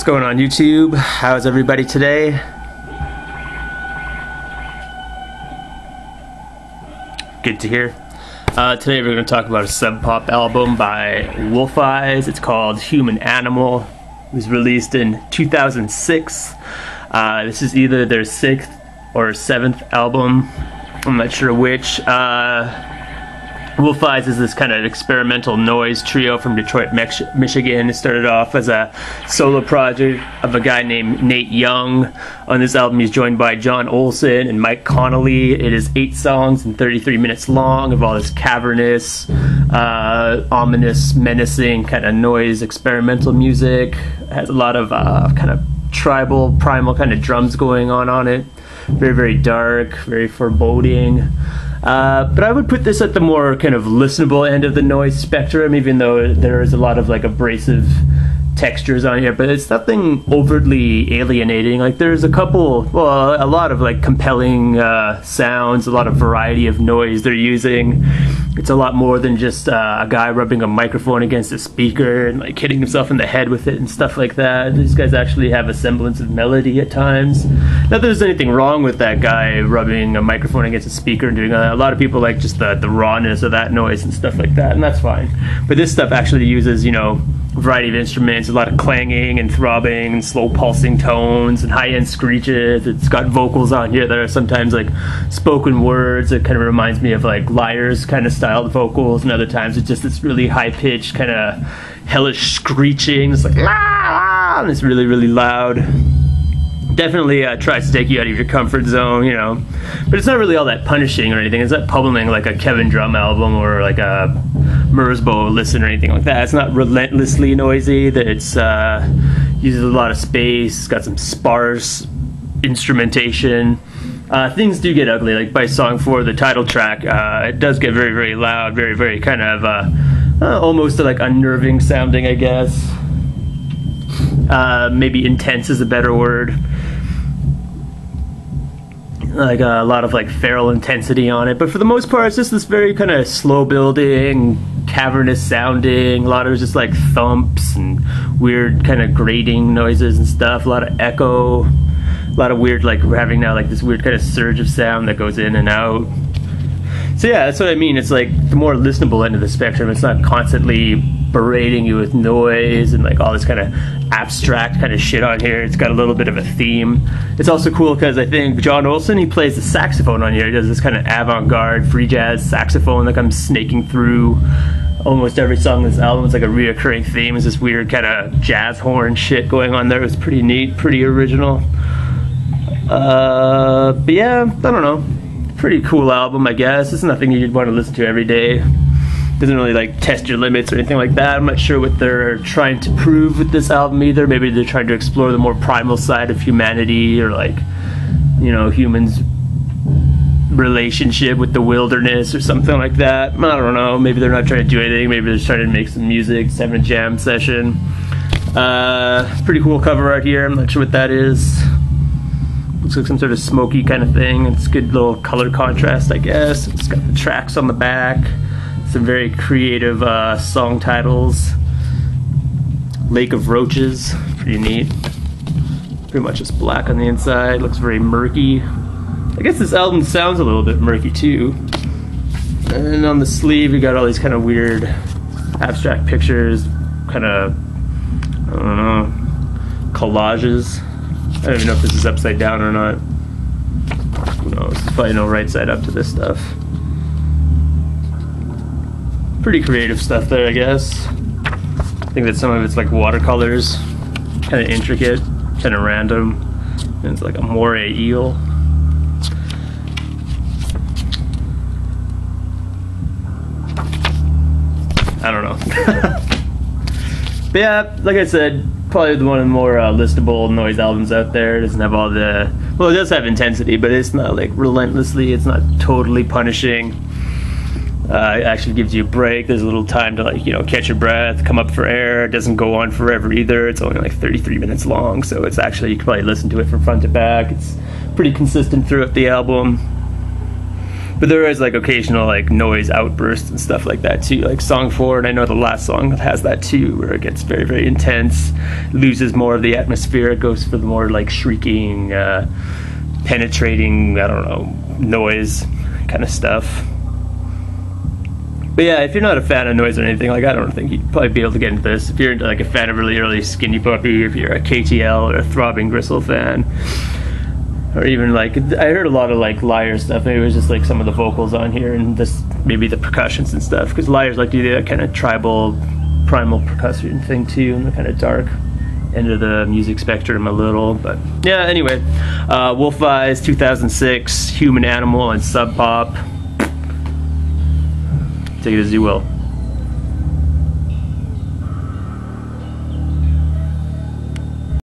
What's going on YouTube? How's everybody today? Good to hear. Today we're going to talk about a sub pop album by Wolf Eyes. It's called Human Animal. It was released in 2006. This is either their 6th or 7th album. I'm not sure which. Wolf Eyes is this kind of experimental noise trio from Detroit, Michigan. It started off as a solo project of a guy named Nate Young. On this album he's joined by John Olson and Mike Connolly. It is 8 songs and 33 minutes long of all this cavernous, ominous, menacing kind of noise, experimental music. It has a lot of kind of tribal, primal kind of drums going on it. Very, very dark, very foreboding. But I would put this at the more kind of listenable end of the noise spectrum, even though there is a lot of like abrasive textures on here, but it's nothing overtly alienating. Like there's a lot of like compelling sounds, a lot of variety of noise they're using. It's a lot more than just a guy rubbing a microphone against a speaker and like hitting himself in the head with it and stuff like that. These guys actually have a semblance of melody at times. Not that there's anything wrong with that guy rubbing a microphone against a speaker and doing that. A lot of people like just the rawness of that noise and stuff like that, and that's fine. But this stuff actually uses, you know, a variety of instruments, a lot of clanging and throbbing and slow pulsing tones and high-end screeches. It's got vocals on here that are sometimes like spoken words. It kind of reminds me of like Liars kind of styled vocals, and other times it's just this really high-pitched kind of hellish screeching. It's like la la, and it's really, really loud. Definitely tries to take you out of your comfort zone, you know, but it's not really all that punishing or anything. It's not pummeling like a Kevin Drum album or like a Merzbow Listen or anything like that. It's not relentlessly noisy. It's uses a lot of space. It's got some sparse instrumentation. Things do get ugly. Like by song 4, the title track, it does get very, very loud, very, very kind of almost like unnerving sounding, I guess. Maybe intense is a better word. Like a lot of like feral intensity on it, but for the most part it's just this very kind of slow building, cavernous sounding. A lot of just like thumps and weird kind of grating noises and stuff. A lot of echo, a lot of weird, like we're having now like this weird kind of surge of sound that goes in and out. So yeah, that's what I mean. It's like the more listenable end of the spectrum. It's not constantly berating you with noise and like all this kind of abstract kind of shit on here. It's got a little bit of a theme. It's also cool because I think John Olson, he plays the saxophone on here. He does this kind of avant-garde free jazz saxophone like I'm snaking through almost every song on this album. It's like a reoccurring theme. It's this weird kind of jazz horn shit going on there. It was pretty neat, pretty original. But yeah, I don't know. Pretty cool album, I guess. It's nothing you'd want to listen to every day. Doesn't really like test your limits or anything like that. I'm not sure what they're trying to prove with this album either. Maybe they're trying to explore the more primal side of humanity, or like, you know, humans' relationship with the wilderness or something like that. I don't know. Maybe they're not trying to do anything. Maybe they're just trying to make some music, just having a jam session. Pretty cool cover art here. I'm not sure what that is. Looks like some sort of smoky kind of thing. It's good little color contrast, I guess. It's got the tracks on the back. Some very creative song titles. Lake of Roaches, pretty neat. Pretty much just black on the inside. Looks very murky. I guess this album sounds a little bit murky too. And on the sleeve, you got all these kind of weird abstract pictures, kind of, I don't know, collages. I don't even know if this is upside down or not. Who knows? There's probably no right side up to this stuff. Pretty creative stuff there, I guess. I think that some of it's like watercolors, kind of intricate, kind of random. And it's like a moray eel. I don't know. But yeah, like I said, probably one of the more listable noise albums out there. It doesn't have all the, well, it does have intensity, but it's not like relentlessly, it's not totally punishing. It actually gives you a break. There's a little time to, like, you know, catch your breath, come up for air. It doesn't go on forever either. It's only like 33 minutes long, so it's actually, you can probably listen to it from front to back. It's pretty consistent throughout the album. But there is like occasional like noise outbursts and stuff like that too. Like song 4, and I know the last song has that too, where it gets very, very intense, loses more of the atmosphere, it goes for the more like shrieking, penetrating, I don't know, noise kind of stuff. But yeah, if you're not a fan of noise or anything, like I don't think you'd probably be able to get into this. If you're into like a fan of really early Skinny Puppy, if you're a KTL or a Throbbing Gristle fan, or even like, I heard a lot of like Liar stuff. Maybe it was just like some of the vocals on here and this, maybe the percussions and stuff, because Liars like do that kind of tribal, primal percussion thing too, and the kind of dark end of the music spectrum a little. But yeah, anyway, Wolf Eyes, 2006, Human Animal and Sub Pop. Take it as you will.